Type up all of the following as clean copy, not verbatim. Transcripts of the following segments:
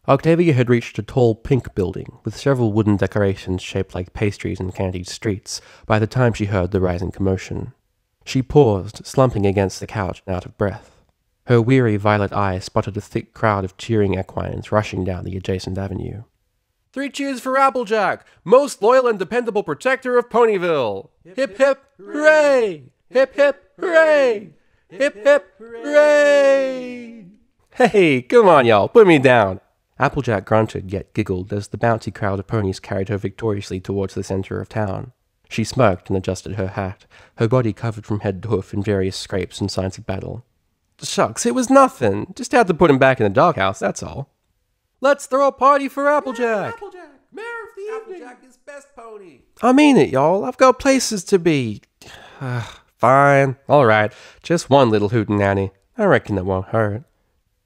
Octavia had reached a tall pink building with several wooden decorations shaped like pastries and candied streets by the time she heard the rising commotion. She paused, slumping against the couch and out of breath. Her weary violet eye spotted a thick crowd of cheering equines rushing down the adjacent avenue. "3 cheers for Applejack, most loyal and dependable protector of Ponyville! Hip hip hooray! Hip hip hooray! Hip hip hooray! Hey, come on y'all, put me down!" Applejack grunted yet giggled as the bouncy crowd of ponies carried her victoriously towards the center of town. She smirked and adjusted her hat, her body covered from head to hoof in various scrapes and signs of battle. "Shucks, it was nothing. Just had to put him back in the doghouse, that's all." "Let's throw a party for Applejack!" Applejack, mayor of the evening. Applejack is best pony. "I mean it, y'all. I've got places to be." "Fine. All right. Just one little hootenanny. I reckon it won't hurt."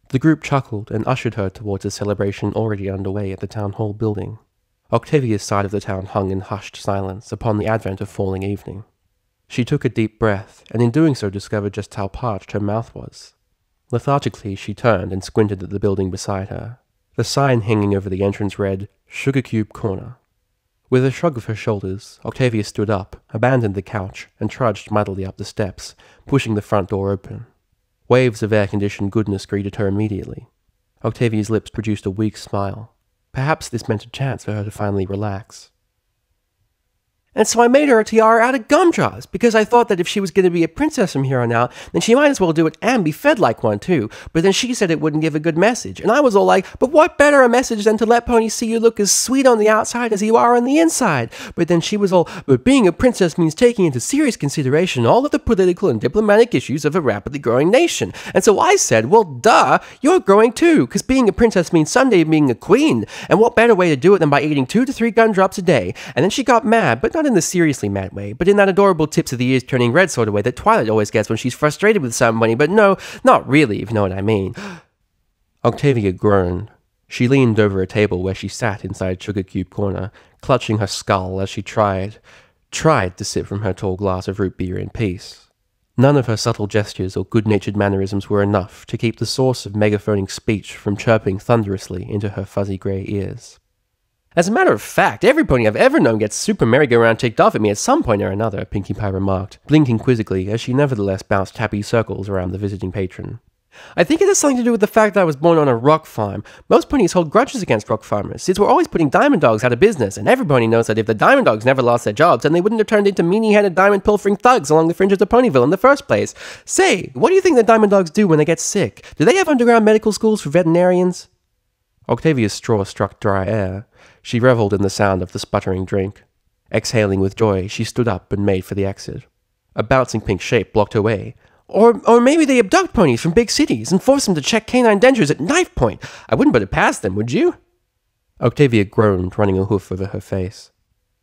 The group chuckled and ushered her towards a celebration already underway at the town hall building. Octavia's side of the town hung in hushed silence upon the advent of falling evening. She took a deep breath, and in doing so discovered just how parched her mouth was. Lethargically, she turned and squinted at the building beside her. The sign hanging over the entrance read, "Sugar Cube Corner." With a shrug of her shoulders, Octavia stood up, abandoned the couch, and trudged mightily up the steps, pushing the front door open. Waves of air-conditioned goodness greeted her immediately. Octavia's lips produced a weak smile. Perhaps this meant a chance for her to finally relax. "And so I made her a tiara out of gumdrops, because I thought that if she was going to be a princess from here on out, then she might as well do it and be fed like one too. But then she said it wouldn't give a good message. And I was all like, but what better a message than to let ponies see you look as sweet on the outside as you are on the inside? But then she was all, but being a princess means taking into serious consideration all of the political and diplomatic issues of a rapidly growing nation. And so I said, well, duh, you're growing too, because being a princess means someday being a queen. And what better way to do it than by eating 2 to 3 gumdrops a day? And then she got mad, but not in the seriously mad way, but in that adorable tips of the ears turning red sort of way that Twilight always gets when she's frustrated with somebody, but no, not really, if you know what I mean." Octavia groaned. She leaned over a table where she sat inside Sugar Cube Corner, clutching her skull as she tried to sip from her tall glass of root beer in peace. None of her subtle gestures or good-natured mannerisms were enough to keep the source of megaphoning speech from chirping thunderously into her fuzzy grey ears. "As a matter of fact, every pony I've ever known gets super merry-go-round ticked off at me at some point or another," Pinkie Pie remarked, blinking quizzically as she nevertheless bounced happy circles around the visiting patron. "I think it has something to do with the fact that I was born on a rock farm. Most ponies hold grudges against rock farmers, since we're always putting diamond dogs out of business, and every pony knows that if the diamond dogs never lost their jobs, then they wouldn't have turned into meanie-headed diamond-pilfering thugs along the fringes of Ponyville in the first place. Say, what do you think the diamond dogs do when they get sick? Do they have underground medical schools for veterinarians?" Octavia's straw struck dry air. She reveled in the sound of the sputtering drink. Exhaling with joy, she stood up and made for the exit. A bouncing pink shape blocked her way. Or maybe they abduct ponies from big cities and force them to check canine dentures at knife point. I wouldn't put it past them, would you? Octavia groaned, running a hoof over her face.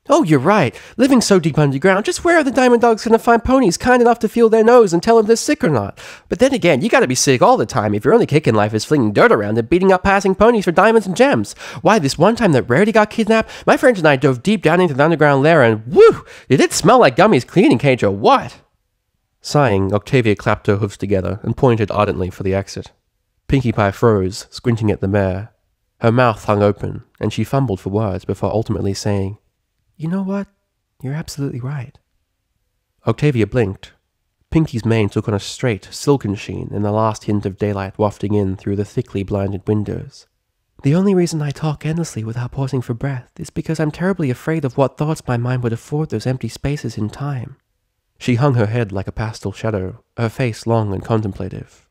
"Oh, you're right. Living so deep underground, just where are the diamond dogs going to find ponies kind enough to feel their nose and tell them they're sick or not? But then again, you gotta be sick all the time if your only kick in life is flinging dirt around and beating up passing ponies for diamonds and gems. Why, this one time that Rarity got kidnapped, my friends and I dove deep down into the underground lair and whew, did it smell like Gummy's cleaning cage or what?" Sighing, Octavia clapped her hoofs together and pointed ardently for the exit. Pinkie Pie froze, squinting at the mare. Her mouth hung open, and she fumbled for words before ultimately saying, "You know what? You're absolutely right." Octavia blinked. Pinkie's mane took on a straight, silken sheen in the last hint of daylight wafting in through the thickly blinded windows. "The only reason I talk endlessly without pausing for breath is because I'm terribly afraid of what thoughts my mind would afford those empty spaces in time." She hung her head like a pastel shadow, her face long and contemplative.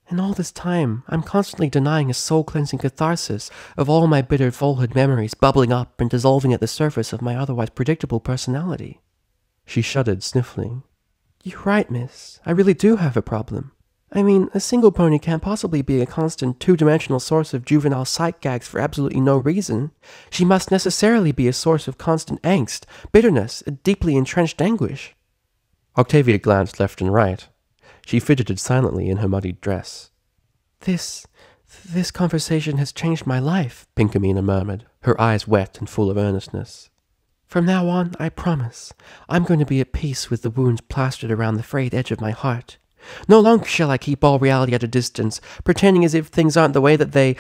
"And all this time, I'm constantly denying a soul-cleansing catharsis of all my bitter foalhood memories bubbling up and dissolving at the surface of my otherwise predictable personality." She shuddered, sniffling. "You're right, miss. I really do have a problem. I mean, a single pony can't possibly be a constant two-dimensional source of juvenile sight gags for absolutely no reason. She must necessarily be a source of constant angst, bitterness, and deeply entrenched anguish." Octavia glanced left and right. She fidgeted silently in her muddied dress. This conversation has changed my life," Pinkamena murmured, her eyes wet and full of earnestness. "From now on, I promise, I'm going to be at peace with the wounds plastered around the frayed edge of my heart. No longer shall I keep all reality at a distance, pretending as if things aren't the way that they—"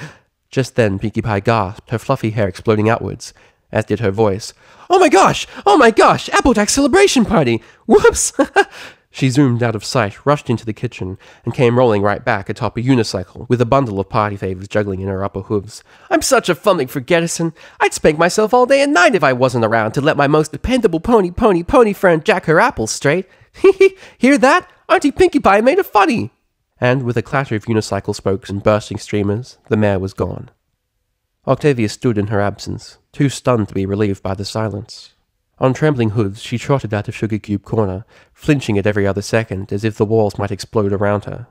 Just then, Pinkie Pie gasped, her fluffy hair exploding outwards, as did her voice. Oh my gosh! Oh my gosh! Applejack celebration party! Whoops! She zoomed out of sight, rushed into the kitchen, and came rolling right back atop a unicycle, with a bundle of party favors juggling in her upper hooves. I'm such a fumbling forgetterson. I'd spank myself all day and night if I wasn't around to let my most dependable pony friend jack her apples straight. Hee. Hear that? Auntie Pinkie Pie made a funny. And with a clatter of unicycle spokes and bursting streamers, the mare was gone. Octavia stood in her absence, too stunned to be relieved by the silence. On trembling hooves, she trotted out of Sugar Cube Corner, flinching at every other second, as if the walls might explode around her.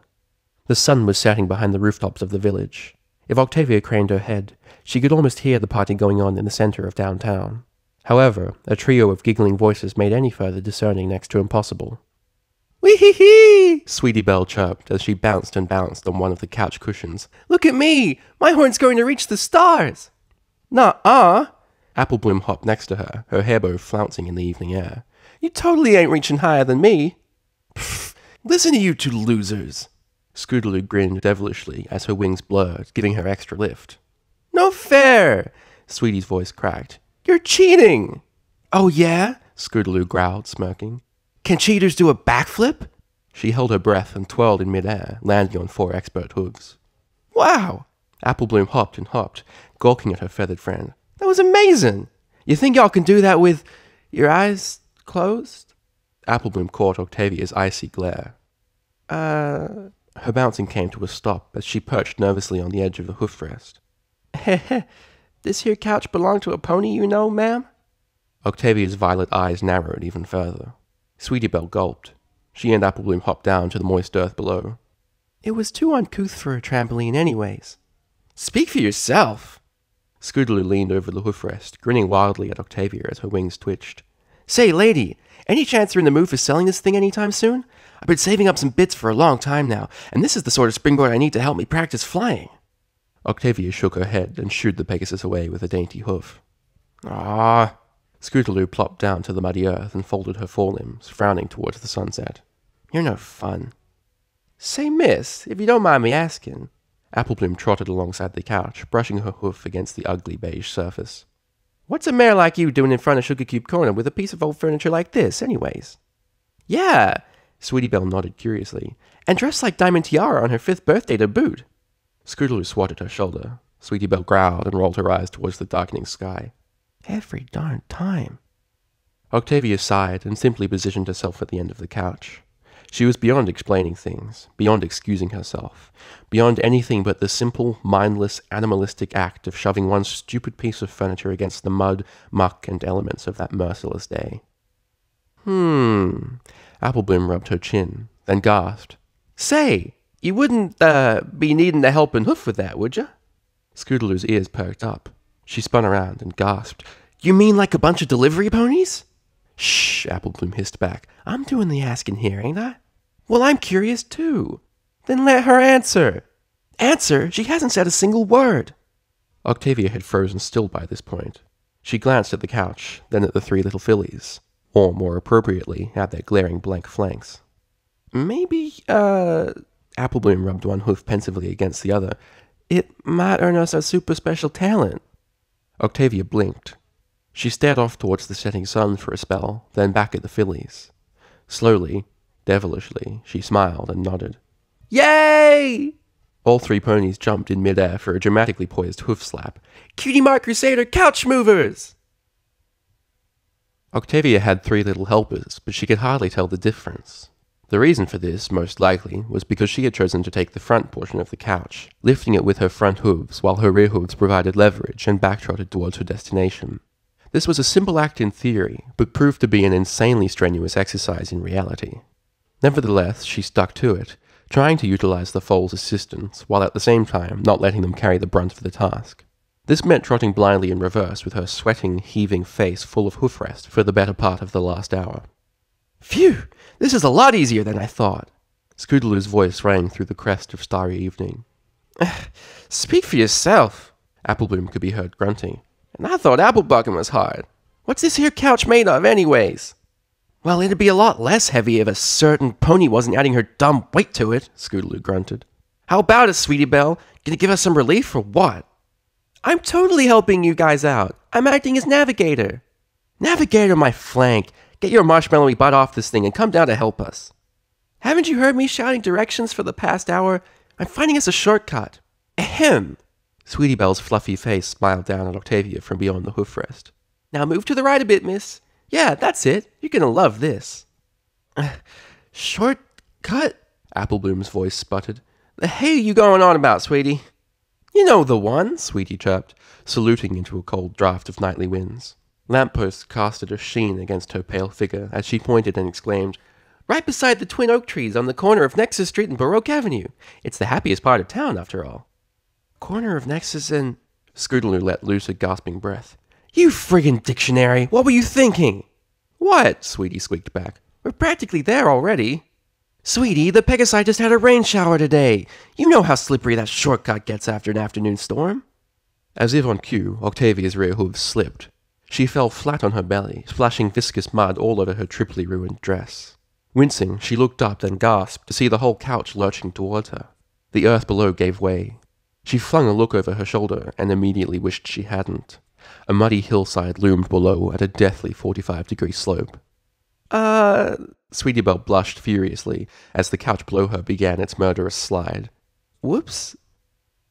The sun was setting behind the rooftops of the village. If Octavia craned her head, she could almost hear the party going on in the center of downtown. However, a trio of giggling voices made any further discerning next to impossible. Wee-hee-hee! Sweetie Belle chirped as she bounced and bounced on one of the couch cushions. Look at me! My horn's going to reach the stars! Nuh-uh! Apple Bloom hopped next to her, her hair bow flouncing in the evening air. You totally ain't reaching higher than me. Pfft, listen to you two losers. Scootaloo grinned devilishly as her wings blurred, giving her extra lift. No fair! Sweetie's voice cracked. You're cheating! Oh yeah? Scootaloo growled, smirking. Can cheaters do a backflip? She held her breath and twirled in midair, landing on 4 expert hooves. Wow! Apple Bloom hopped and hopped, gawking at her feathered friend. That was amazing! You think y'all can do that with your eyes closed? Apple Bloom caught Octavia's icy glare. Her bouncing came to a stop as she perched nervously on the edge of the hoof rest. Heh, this here couch belong to a pony you know, ma'am? Octavia's violet eyes narrowed even further. Sweetie Belle gulped. She and Apple Bloom hopped down to the moist earth below. It was too uncouth for a trampoline anyways. Speak for yourself! Scootaloo leaned over the hoof rest, grinning wildly at Octavia as her wings twitched. Say, lady, any chance you're in the mood for selling this thing anytime soon? I've been saving up some bits for a long time now, and this is the sort of springboard I need to help me practice flying. Octavia shook her head and shooed the Pegasus away with a dainty hoof. Ah! Scootaloo plopped down to the muddy earth and folded her forelimbs, frowning towards the sunset. You're no fun. Say, miss, if you don't mind me asking. Apple Bloom trotted alongside the couch, brushing her hoof against the ugly beige surface. What's a mare like you doing in front of Sugar Cube Corner with a piece of old furniture like this, anyways? Yeah, Sweetie Belle nodded curiously, and dressed like Diamond Tiara on her 5th birthday to boot. Scootaloo swatted her shoulder. Sweetie Belle growled and rolled her eyes towards the darkening sky. Every darn time. Octavia sighed and simply positioned herself at the end of the couch. She was beyond explaining things, beyond excusing herself, beyond anything but the simple, mindless, animalistic act of shoving one stupid piece of furniture against the mud, muck, and elements of that merciless day. Apple Bloom rubbed her chin, then gasped. Say, you wouldn't, be needing a helping hoof with that, would you? Scootaloo's ears perked up. She spun around and gasped. You mean like a bunch of delivery ponies? Shh, Apple Bloom hissed back. I'm doing the asking here, ain't I? Well, I'm curious too. Then let her answer. Answer? She hasn't said a single word. Octavia had frozen still by this point. She glanced at the couch, then at the 3 little fillies, or more appropriately, at their glaring blank flanks. Maybe, Apple Bloom rubbed one hoof pensively against the other. It might earn us a super special talent. Octavia blinked. She stared off towards the setting sun for a spell, then back at the fillies. Slowly, devilishly, she smiled and nodded. Yay! All 3 ponies jumped in midair for a dramatically poised hoof slap. Cutie Mark Crusader couch movers! Octavia had 3 little helpers, but she could hardly tell the difference. The reason for this, most likely, was because she had chosen to take the front portion of the couch, lifting it with her front hooves while her rear hooves provided leverage and backtrotted towards her destination. This was a simple act in theory, but proved to be an insanely strenuous exercise in reality. Nevertheless, she stuck to it, trying to utilize the foal's assistance, while at the same time not letting them carry the brunt of the task. This meant trotting blindly in reverse with her sweating, heaving face full of hoof rest for the better part of the last hour. Phew! This is a lot easier than I thought. Scootaloo's voice rang through the crest of starry evening. Speak for yourself, Apple Bloom could be heard grunting. And I thought apple bucking was hard. What's this here couch made of anyways? Well, it'd be a lot less heavy if a certain pony wasn't adding her dumb weight to it, Scootaloo grunted. How about it, Sweetie Belle? Gonna give us some relief or what? I'm totally helping you guys out. I'm acting as navigator. Navigator my flank. Get your marshmallowy butt off this thing and come down to help us. Haven't you heard me shouting directions for the past hour? I'm finding us a shortcut. Ahem. Sweetie Belle's fluffy face smiled down at Octavia from beyond the hoof rest. Now move to the right a bit, miss. Yeah, that's it. You're gonna love this. Shortcut? Applebloom's voice sputtered. The hell are you going on about, sweetie? You know the one, Sweetie chirped, saluting into a cold draught of nightly winds. Lampposts casted a sheen against her pale figure as she pointed and exclaimed, Right beside the twin oak trees on the corner of Nexus Street and Baroque Avenue. It's the happiest part of town, after all. Corner of Nexus and... Scootaloo let loose a gasping breath. You friggin' dictionary! What were you thinking? What? Sweetie squeaked back. We're practically there already. Sweetie, the Pegasi just had a rain shower today. You know how slippery that shortcut gets after an afternoon storm. As if on cue, Octavia's rear hooves slipped. She fell flat on her belly, splashing viscous mud all over her triply ruined dress. Wincing, she looked up and gasped to see the whole couch lurching towards her. The earth below gave way. She flung a look over her shoulder and immediately wished she hadn't. A muddy hillside loomed below at a deathly 45-degree slope. Sweetie Belle blushed furiously as the couch below her began its murderous slide. Whoops.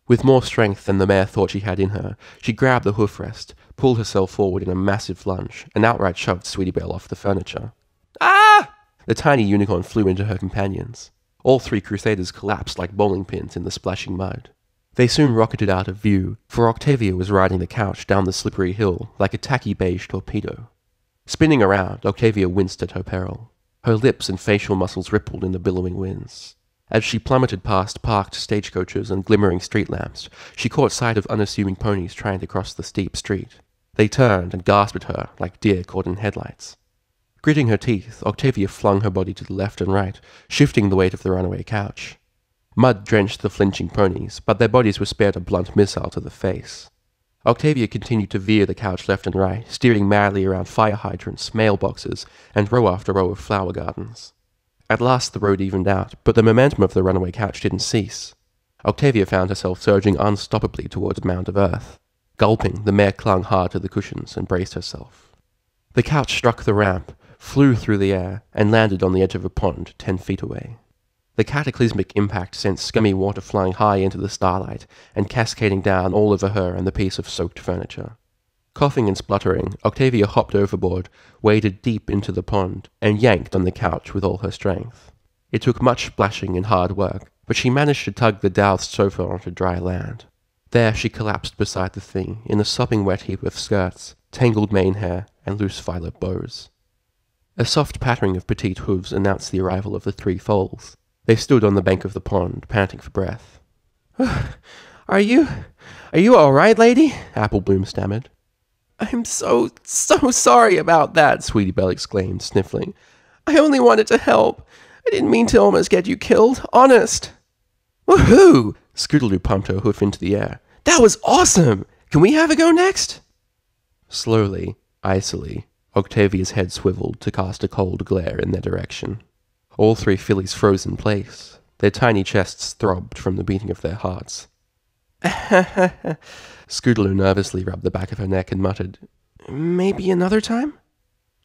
With more strength than the mare thought she had in her, she grabbed the hoof rest, pulled herself forward in a massive lunge, and outright shoved Sweetie Belle off the furniture. Ah! The tiny unicorn flew into her companions. All three crusaders collapsed like bowling pins in the splashing mud. They soon rocketed out of view, for Octavia was riding the couch down the slippery hill like a tacky beige torpedo. Spinning around, Octavia winced at her peril. Her lips and facial muscles rippled in the billowing winds. As she plummeted past parked stagecoaches and glimmering street lamps, she caught sight of unassuming ponies trying to cross the steep street. They turned and gasped at her like deer caught in headlights. Gritting her teeth, Octavia flung her body to the left and right, shifting the weight of the runaway couch. Mud drenched the flinching ponies, but their bodies were spared a blunt missile to the face. Octavia continued to veer the couch left and right, steering madly around fire hydrants, mailboxes, and row after row of flower gardens. At last the road evened out, but the momentum of the runaway couch didn't cease. Octavia found herself surging unstoppably towards a mound of earth. Gulping, the mare clung hard to the cushions and braced herself. The couch struck the ramp, flew through the air, and landed on the edge of a pond 10 feet away. The cataclysmic impact sent scummy water flying high into the starlight and cascading down all over her and the piece of soaked furniture. Coughing and spluttering, Octavia hopped overboard, waded deep into the pond, and yanked on the couch with all her strength. It took much splashing and hard work, but she managed to tug the doused sofa onto dry land. There she collapsed beside the thing, in a sopping wet heap of skirts, tangled mane hair, and loose violet bows. A soft pattering of petite hooves announced the arrival of the three foals. They stood on the bank of the pond, panting for breath. Are you all right, lady? Applebloom stammered. I'm so sorry about that, Sweetie Belle exclaimed, sniffling. I only wanted to help. I didn't mean to almost get you killed, honest. Woohoo! Scootaloo pumped her hoof into the air. That was awesome! Can we have a go next? Slowly, icily, Octavia's head swiveled to cast a cold glare in their direction. All three fillies froze in place. Their tiny chests throbbed from the beating of their hearts. Scootaloo nervously rubbed the back of her neck and muttered, Maybe another time?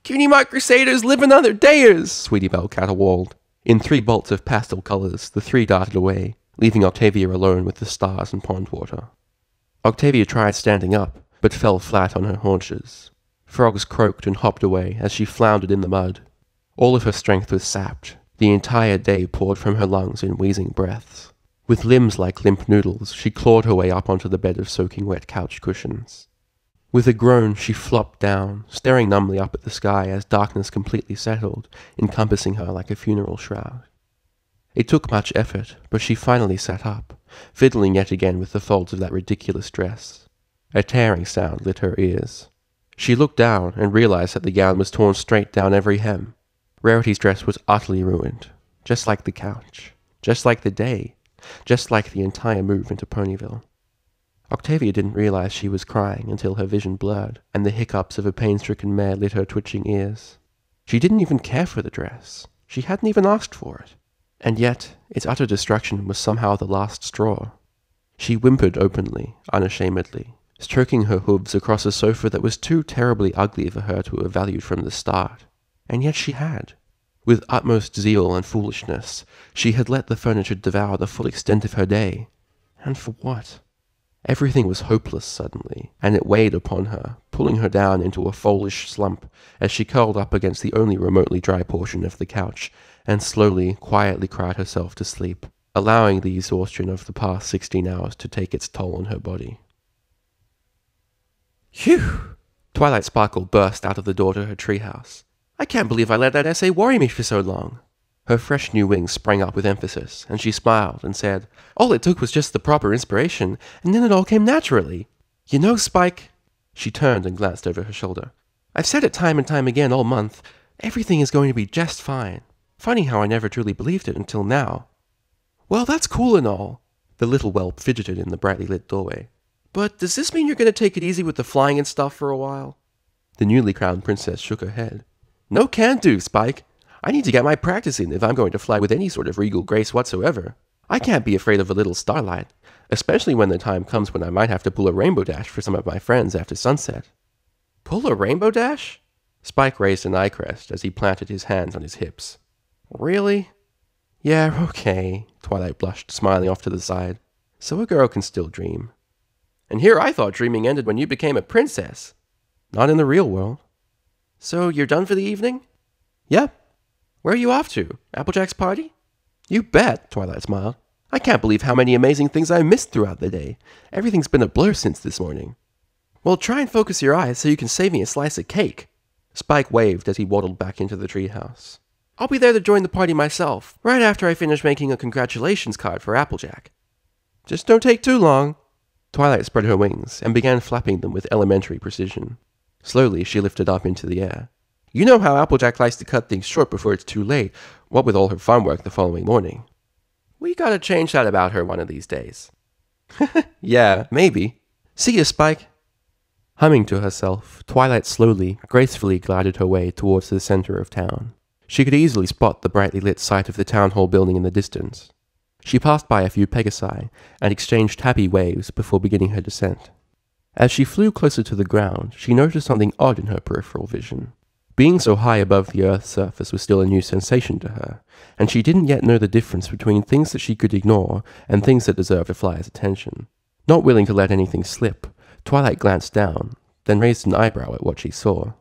Cutie Mark Crusaders live another dayers! Sweetie Belle caterwauled. In 3 bolts of pastel colours, the three darted away, leaving Octavia alone with the stars and pond water. Octavia tried standing up, but fell flat on her haunches. Frogs croaked and hopped away as she floundered in the mud. All of her strength was sapped. The entire day poured from her lungs in wheezing breaths. With limbs like limp noodles, she clawed her way up onto the bed of soaking wet couch cushions. With a groan, she flopped down, staring numbly up at the sky as darkness completely settled, encompassing her like a funeral shroud. It took much effort, but she finally sat up, fiddling yet again with the folds of that ridiculous dress. A tearing sound lit her ears. She looked down and realized that the gown was torn straight down every hem. Rarity's dress was utterly ruined, just like the couch, just like the day, just like the entire move into Ponyville. Octavia didn't realize she was crying until her vision blurred, and the hiccups of a pain-stricken mare lit her twitching ears. She didn't even care for the dress. She hadn't even asked for it. And yet, its utter destruction was somehow the last straw. She whimpered openly, unashamedly, stroking her hooves across a sofa that was too terribly ugly for her to have valued from the start. And yet she had. With utmost zeal and foolishness, she had let the furniture devour the full extent of her day. And for what? Everything was hopeless suddenly, and it weighed upon her, pulling her down into a foolish slump as she curled up against the only remotely dry portion of the couch, and slowly, quietly cried herself to sleep, allowing the exhaustion of the past 16 hours to take its toll on her body. Phew! Twilight Sparkle burst out of the door to her treehouse. I can't believe I let that essay worry me for so long. Her fresh new wings sprang up with emphasis, and she smiled and said, all it took was just the proper inspiration, and then it all came naturally. You know, Spike... She turned and glanced over her shoulder. I've said it time and time again all month. Everything is going to be just fine. Funny how I never truly believed it until now. Well, that's cool and all. The little whelp fidgeted in the brightly lit doorway. But does this mean you're going to take it easy with the flying and stuff for a while? The newly crowned princess shook her head. No can do, Spike. I need to get my practice in if I'm going to fly with any sort of regal grace whatsoever. I can't be afraid of a little starlight, especially when the time comes when I might have to pull a rainbow dash for some of my friends after sunset. Pull a rainbow dash? Spike raised an eye crest as he planted his hands on his hips. Really? Yeah, okay, Twilight blushed, smiling off to the side. So a girl can still dream. And here I thought dreaming ended when you became a princess. Not in the real world. So you're done for the evening? Yep. Where are you off to? Applejack's party? You bet, Twilight smiled. I can't believe how many amazing things I missed throughout the day. Everything's been a blur since this morning. Well, try and focus your eyes so you can save me a slice of cake. Spike waved as he waddled back into the treehouse. I'll be there to join the party myself, right after I finish making a congratulations card for Applejack. Just don't take too long. Twilight spread her wings and began flapping them with elementary precision. Slowly, she lifted up into the air. You know how Applejack likes to cut things short before it's too late, what with all her farm work the following morning. We gotta change that about her one of these days. Yeah, maybe. See ya, Spike. Humming to herself, Twilight slowly, gracefully glided her way towards the center of town. She could easily spot the brightly lit site of the town hall building in the distance. She passed by a few Pegasi and exchanged happy waves before beginning her descent. As she flew closer to the ground, she noticed something odd in her peripheral vision. Being so high above the Earth's surface was still a new sensation to her, and she didn't yet know the difference between things that she could ignore and things that deserved a flyer's attention. Not willing to let anything slip, Twilight glanced down, then raised an eyebrow at what she saw.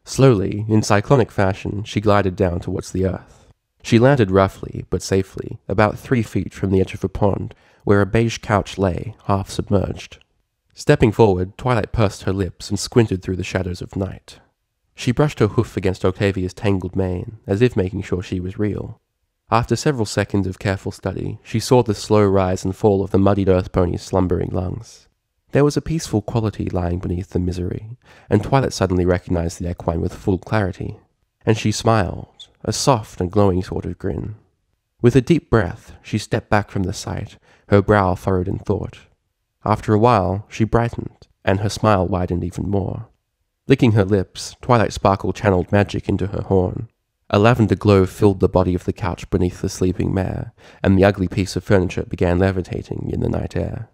Slowly, in cyclonic fashion, she glided down towards the Earth. She landed roughly, but safely, about 3 feet from the edge of a pond, where a beige couch lay, half submerged. Stepping forward, Twilight pursed her lips and squinted through the shadows of night. She brushed her hoof against Octavia's tangled mane, as if making sure she was real. After several seconds of careful study, she saw the slow rise and fall of the muddied earth pony's slumbering lungs. There was a peaceful quality lying beneath the misery, and Twilight suddenly recognized the equine with full clarity. And she smiled, a soft and glowing sort of grin. With a deep breath, she stepped back from the sight, her brow furrowed in thought. After a while, she brightened, and her smile widened even more. Licking her lips, Twilight Sparkle channeled magic into her horn. A lavender glow filled the body of the couch beneath the sleeping mare, and the ugly piece of furniture began levitating in the night air.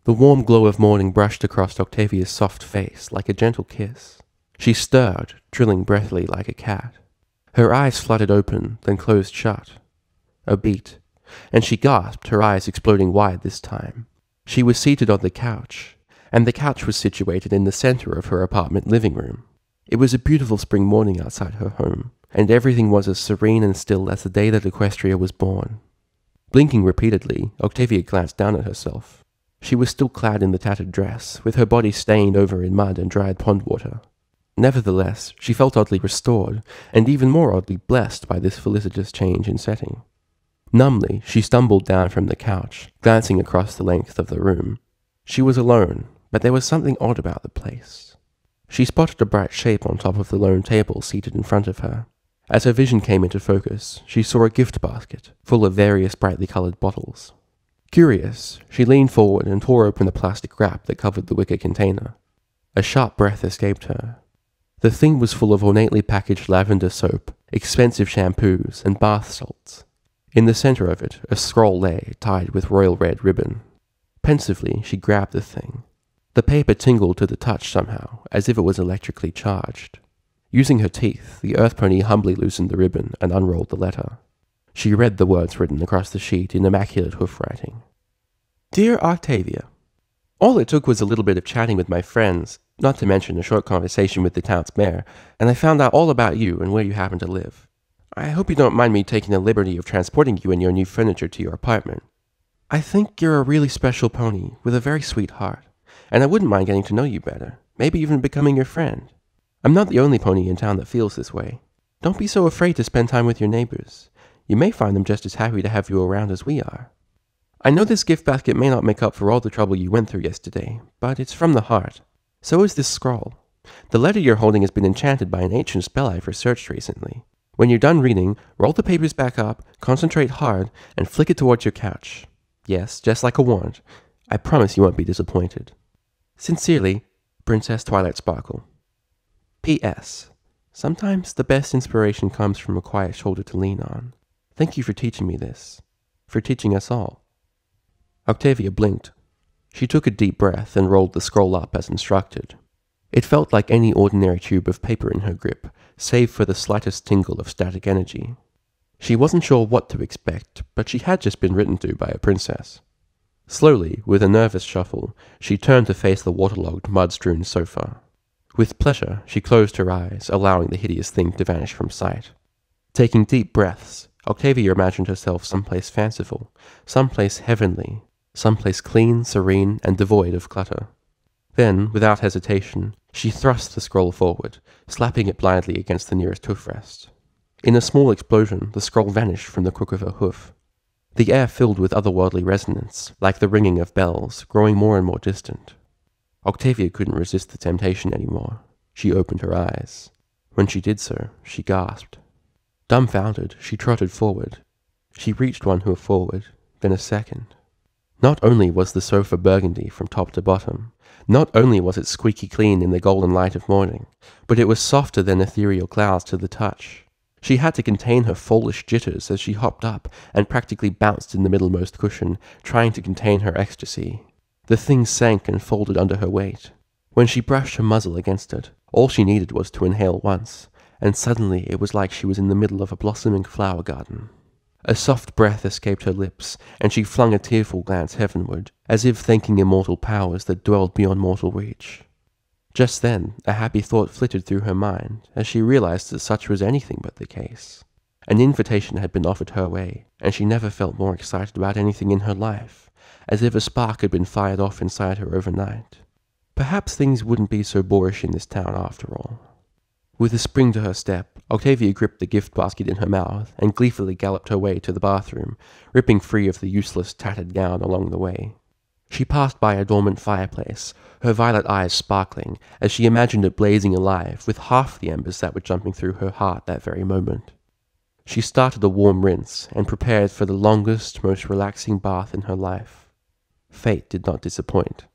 The warm glow of morning brushed across Octavia's soft face like a gentle kiss. She stirred, trilling breathily like a cat. Her eyes fluttered open, then closed shut. A beat, and she gasped, her eyes exploding wide this time. She was seated on the couch, and the couch was situated in the center of her apartment living room. It was a beautiful spring morning outside her home, and everything was as serene and still as the day that Equestria was born. Blinking repeatedly, Octavia glanced down at herself. She was still clad in the tattered dress, with her body stained over in mud and dried pond water. Nevertheless, she felt oddly restored, and even more oddly blessed by this felicitous change in setting. Numbly, she stumbled down from the couch, glancing across the length of the room. She was alone, but there was something odd about the place. She spotted a bright shape on top of the lone table seated in front of her. As her vision came into focus, she saw a gift basket, full of various brightly colored bottles. Curious, she leaned forward and tore open the plastic wrap that covered the wicker container. A sharp breath escaped her. The thing was full of ornately packaged lavender soap, expensive shampoos, and bath salts. In the center of it, a scroll lay, tied with royal red ribbon. Pensively, she grabbed the thing. The paper tingled to the touch somehow, as if it was electrically charged. Using her teeth, the Earth Pony humbly loosened the ribbon and unrolled the letter. She read the words written across the sheet in immaculate hoof writing. Dear Octavia, all it took was a little bit of chatting with my friends, not to mention a short conversation with the town's mayor, and I found out all about you and where you happen to live. I hope you don't mind me taking the liberty of transporting you and your new furniture to your apartment. I think you're a really special pony with a very sweet heart, and I wouldn't mind getting to know you better, maybe even becoming your friend. I'm not the only pony in town that feels this way. Don't be so afraid to spend time with your neighbors. You may find them just as happy to have you around as we are. I know this gift basket may not make up for all the trouble you went through yesterday, but it's from the heart. So is this scroll. The letter you're holding has been enchanted by an ancient spell I've researched recently. When you're done reading, roll the papers back up, concentrate hard, and flick it towards your couch. Yes, just like a wand. I promise you won't be disappointed. Sincerely, Princess Twilight Sparkle. P.S. Sometimes the best inspiration comes from a quiet shoulder to lean on. Thank you for teaching me this. For teaching us all. Octavia blinked. She took a deep breath and rolled the scroll up as instructed. It felt like any ordinary tube of paper in her grip, save for the slightest tingle of static energy. She wasn't sure what to expect, but she had just been written to by a princess. Slowly, with a nervous shuffle, she turned to face the waterlogged, mud-strewn sofa. With pleasure, she closed her eyes, allowing the hideous thing to vanish from sight. Taking deep breaths, Octavia imagined herself someplace fanciful, someplace heavenly, someplace clean, serene, and devoid of clutter. Then, without hesitation, she thrust the scroll forward, slapping it blindly against the nearest hoof rest. In a small explosion, the scroll vanished from the crook of her hoof. The air filled with otherworldly resonance, like the ringing of bells, growing more and more distant. Octavia couldn't resist the temptation anymore. She opened her eyes. When she did so, she gasped. Dumbfounded, she trotted forward. She reached one hoof forward, then a second. Not only was the sofa burgundy from top to bottom, not only was it squeaky clean in the golden light of morning, but it was softer than ethereal clouds to the touch. She had to contain her foolish jitters as she hopped up and practically bounced in the middlemost cushion, trying to contain her ecstasy. The thing sank and folded under her weight. When she brushed her muzzle against it, all she needed was to inhale once, and suddenly it was like she was in the middle of a blossoming flower garden. A soft breath escaped her lips, and she flung a tearful glance heavenward, as if thanking immortal powers that dwelled beyond mortal reach. Just then, a happy thought flitted through her mind, as she realized that such was anything but the case. An invitation had been offered her way, and she never felt more excited about anything in her life, as if a spark had been fired off inside her overnight. Perhaps things wouldn't be so boorish in this town after all. With a spring to her step, Octavia gripped the gift basket in her mouth and gleefully galloped her way to the bathroom, ripping free of the useless, tattered gown along the way. She passed by a dormant fireplace, her violet eyes sparkling, as she imagined it blazing alive with half the embers that were jumping through her heart that very moment. She started a warm rinse and prepared for the longest, most relaxing bath in her life. Fate did not disappoint.